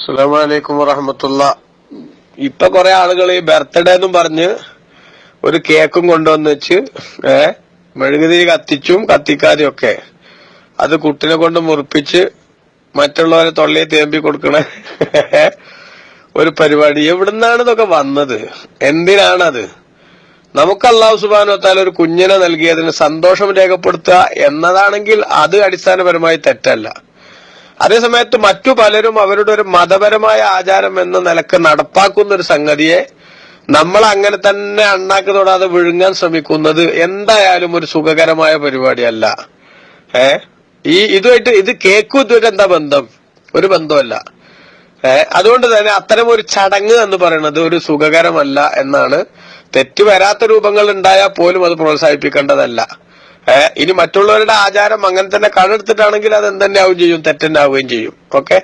അസ്സലാമു അലൈക്കും വറഹ്മത്തുള്ള. ഇപ്പൊ കുറെ ആളുകൾ ഈ ബർത്ത്ഡേ എന്നും പറഞ്ഞ് ഒരു കേക്കും കൊണ്ടുവന്ന് വെച്ച് മെഴുകുതിരി കത്തിച്ചും കത്തിക്കാതെയും ഒക്കെ അത് കുട്ടിനെ കൊണ്ട് മുറിപ്പിച്ച് മറ്റുള്ളവരെ തൊള്ളയെ തേമ്പി കൊടുക്കണ ഒരു പരിപാടി. എവിടുന്നാണ് ഇതൊക്കെ വന്നത്? എന്തിനാണത്? നമുക്ക് അല്ലാഹു സുബ്ഹാനഹു വ തആല ഒരു കുഞ്ഞിനെ നൽകിയതിന് സന്തോഷം രേഖപ്പെടുത്തുക എന്നതാണെങ്കിൽ അത് അടിസ്ഥാനപരമായി തെറ്റല്ല. അതേസമയത്ത് മറ്റു പലരും അവരുടെ ഒരു മതപരമായ ആചാരം എന്ന നിലക്ക് നടപ്പാക്കുന്ന ഒരു സംഗതിയെ നമ്മൾ അങ്ങനെ തന്നെ അണ്ണാക്ക് തൊടാതെ വിഴുങ്ങാൻ ശ്രമിക്കുന്നത് എന്തായാലും ഒരു സുഖകരമായ പരിപാടിയല്ല. ഇത് കേക്കും ഇതുവരെ എന്താ ബന്ധം? ഒരു ബന്ധമല്ല. അതുകൊണ്ട് തന്നെ അത്തരം ഒരു ചടങ്ങ് എന്ന് പറയുന്നത് ഒരു സുഖകരമല്ല എന്നാണ്. തെറ്റ് വരാത്ത രൂപങ്ങൾ ഉണ്ടായാൽ പോലും അത് പ്രോത്സാഹിപ്പിക്കേണ്ടതല്ല. ഇനി മറ്റുള്ളവരുടെ ആചാരം അങ്ങനെ തന്നെ കണ്ടെടുത്തിട്ടാണെങ്കിൽ അത് എന്തെന്നെ ആവുകയും ചെയ്യും, തെറ്റന്നെ ആവുകയും ചെയ്യും. ഓക്കെ.